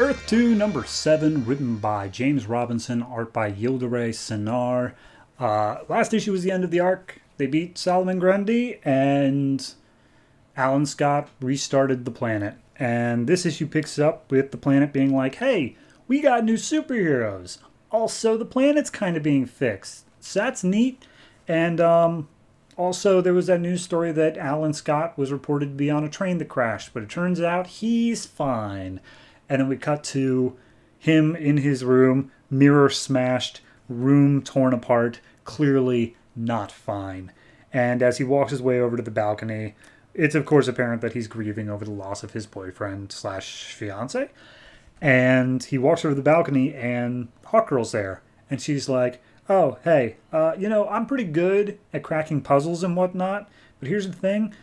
Earth 2, number 7, written by James Robinson, art by Yildiray Sinar. Last issue was the end of the arc. They beat Solomon Grundy, and Alan Scott restarted the planet. And this issue picks up with the planet being like, hey, we got new superheroes. Also, the planet's kind of being fixed. So that's neat. And also, there was that news story that Alan Scott was reported to be on a train that crashed, but it turns out he's fine. And then we cut to him in his room, mirror smashed, room torn apart, clearly not fine. And as he walks his way over to the balcony, it's of course apparent that he's grieving over the loss of his boyfriend slash fiance. And he walks over to the balcony and Hawkgirl's there. And she's like, oh, hey, I'm pretty good at cracking puzzles and whatnot. But here's the thing.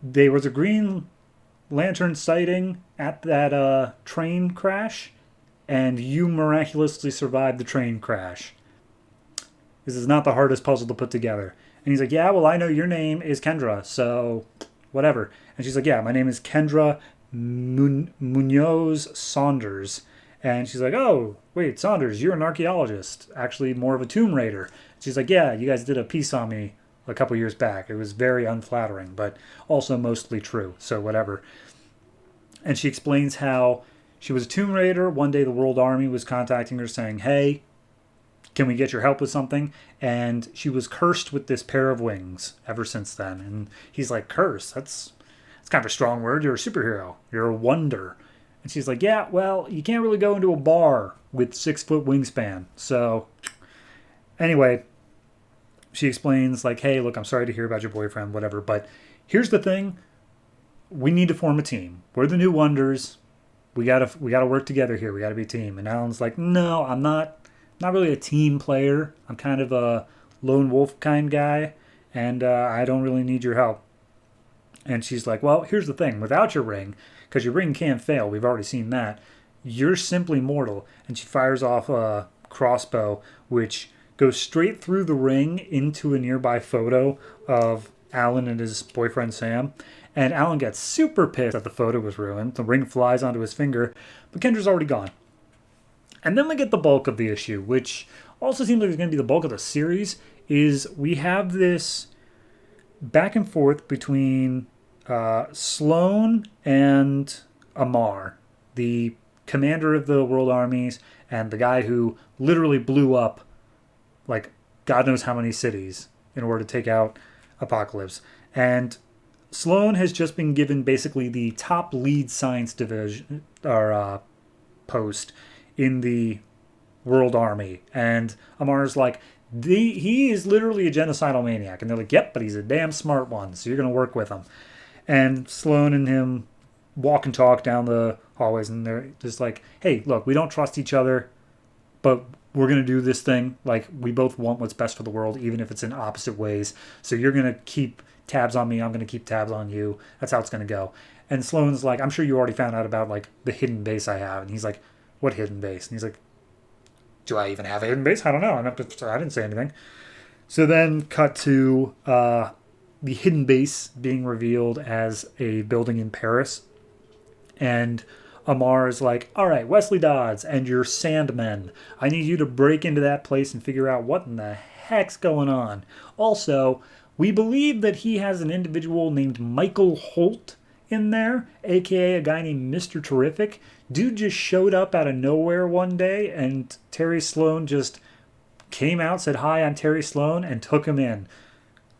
There was a Green Lantern sighting at that train crash, and you miraculously survived the train crash. This is not the hardest puzzle to put together. And he's like, yeah, well, I know your name is Kendra, so whatever. And she's like, yeah, my name is Kendra Munoz Saunders. And she's like, oh, wait, Saunders, you're an archaeologist. Actually, more of a tomb raider. She's like, yeah, you guys did a piece on me a couple years back. It was very unflattering, but also mostly true, so whatever. And she explains how she was a tomb raider. One day the World Army was contacting her saying, hey, can we get your help with something? And she was cursed with this pair of wings ever since then. And he's like, curse? That's kind of a strong word. You're a superhero. You're a wonder. And she's like, yeah, well, you can't really go into a bar with 6-foot wingspan. So anyway, she explains like, hey, look, I'm sorry to hear about your boyfriend, whatever. But here's the thing. We need to form a team. We're the new Wonders. We gotta work together here. We gotta be a team. And Alan's like, no, I'm not really a team player. I'm kind of a lone wolf kind guy, and I don't really need your help. And she's like, well, here's the thing. Without your ring, because your ring can't fail, we've already seen that, you're simply mortal. And she fires off a crossbow, which goes straight through the ring into a nearby photo of Alan and his boyfriend Sam. And Alan gets super pissed that the photo was ruined. The ring flies onto his finger, but Kendra's already gone. And then we get the bulk of the issue, which also seems like it's going to be the bulk of the series, is we have this back and forth between Sloane and Amar, the commander of the world armies and the guy who literally blew up like God knows how many cities in order to take out Apocalypse. And Sloane has just been given basically the top lead science division or post in the World Army. And Amar's like, he is literally a genocidal maniac. And they're like, yep, but he's a damn smart one, so you're going to work with him. And Sloane and him walk and talk down the hallways, and they're just like, hey, look, we don't trust each other, but we're going to do this thing. Like, we both want what's best for the world, even if it's in opposite ways. So you're going to keep tabs on me, I'm going to keep tabs on you. That's how it's going to go. And Sloane's like, I'm sure you already found out about, like, the hidden base I have. And he's like, what hidden base? And he's like, do I even have a hidden base? I don't know. I didn't say anything. So then cut to the hidden base being revealed as a building in Paris. And Amar is like, all right, Wesley Dodds and your Sandmen, I need you to break into that place and figure out what in the heck's going on. Also, we believe that he has an individual named Michael Holt in there, aka a guy named Mr. Terrific. Dude just showed up out of nowhere one day, and Terry Sloane just came out, said, hi, I'm Terry Sloane, and took him in.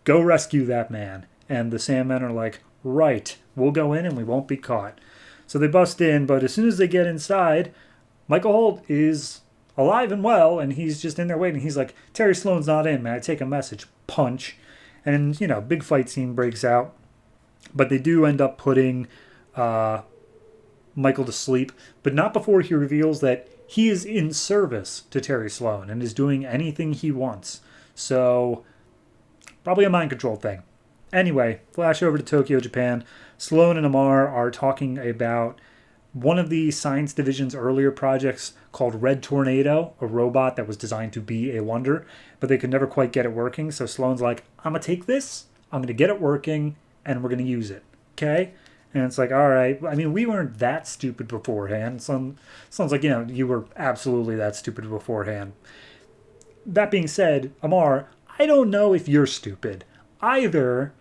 Go rescue that man. And the Sandmen are like, right, we'll go in and we won't be caught. So they bust in, but as soon as they get inside, Michael Holt is alive and well, and he's just in there waiting. He's like, Terry Sloane's not in, man. I take a message. Punch. And, big fight scene breaks out. But they do end up putting Michael to sleep, but not before he reveals that he is in service to Terry Sloane and is doing anything he wants. So, probably a mind control thing. Anyway, flash over to Tokyo, Japan. Sloane and Amar are talking about one of the Science Division's earlier projects called Red Tornado, a robot that was designed to be a wonder, but they could never quite get it working. So Sloane's like, I'm going to take this, I'm going to get it working, and we're going to use it. Okay? And it's like, all right, I mean, we weren't that stupid beforehand. Sounds like, you were absolutely that stupid beforehand. That being said, Amar, I don't know if you're stupid. Either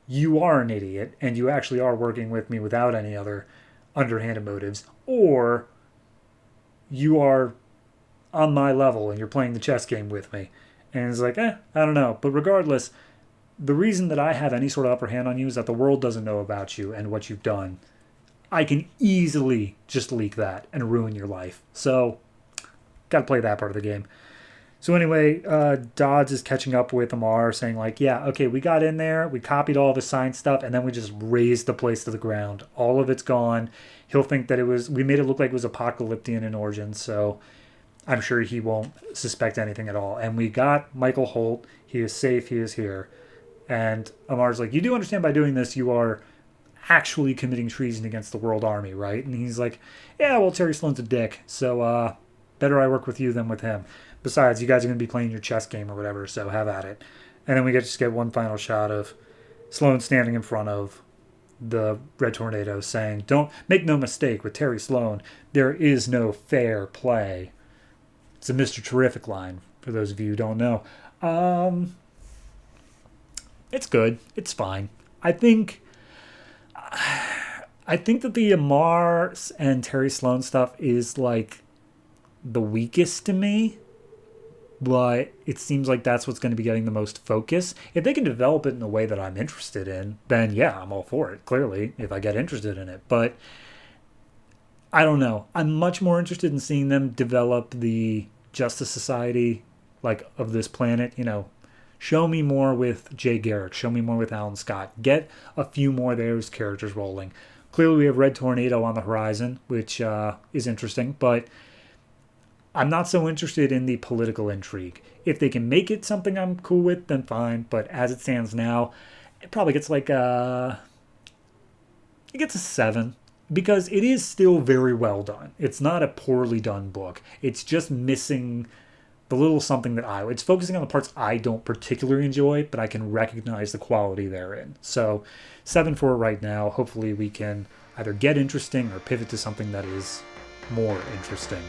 you are an idiot and you actually are working with me without any other underhanded motives, or you are on my level and you're playing the chess game with me. And it's like, I don't know. But regardless, the reason that I have any sort of upper hand on you is that the world doesn't know about you and what you've done. I can easily just leak that and ruin your life. So, got to play that part of the game. So anyway, Dodds is catching up with Amar, saying like, yeah, okay, we got in there, we copied all the science stuff, and then we just razed the place to the ground. All of it's gone. He'll think that we made it look like it was apocalyptic in origin, so I'm sure he won't suspect anything at all. And we got Michael Holt. He is safe. He is here. And Amar's like, you do understand by doing this, you are actually committing treason against the World Army, right? And he's like, yeah, well, Terry Sloan's a dick, so better I work with you than with him. Besides, you guys are going to be playing your chess game or whatever, so have at it. And then we just get one final shot of Sloan standing in front of the Red Tornado saying, don't make no mistake with Terry Sloan, there is no fair play. It's a Mr. Terrific line, for those of you who don't know. It's good. It's fine. I think that the Amar and Terry Sloan stuff is like the weakest to me, but it seems like that's what's going to be getting the most focus. If they can develop it in a way that I'm interested in, then yeah, I'm all for it, clearly, if I get interested in it. But I don't know. I'm much more interested in seeing them develop the Justice Society, like, of this planet. Show me more with Jay Garrick. Show me more with Alan Scott. Get a few more of those characters rolling. Clearly, we have Red Tornado on the horizon, which is interesting, but I'm not so interested in the political intrigue. If they can make it something I'm cool with, then fine. But as it stands now, it probably gets like it gets a 7 because it is still very well done. It's not a poorly done book. It's just missing the little something it's focusing on the parts I don't particularly enjoy, but I can recognize the quality therein. So 7 for it right now. Hopefully we can either get interesting or pivot to something that is more interesting.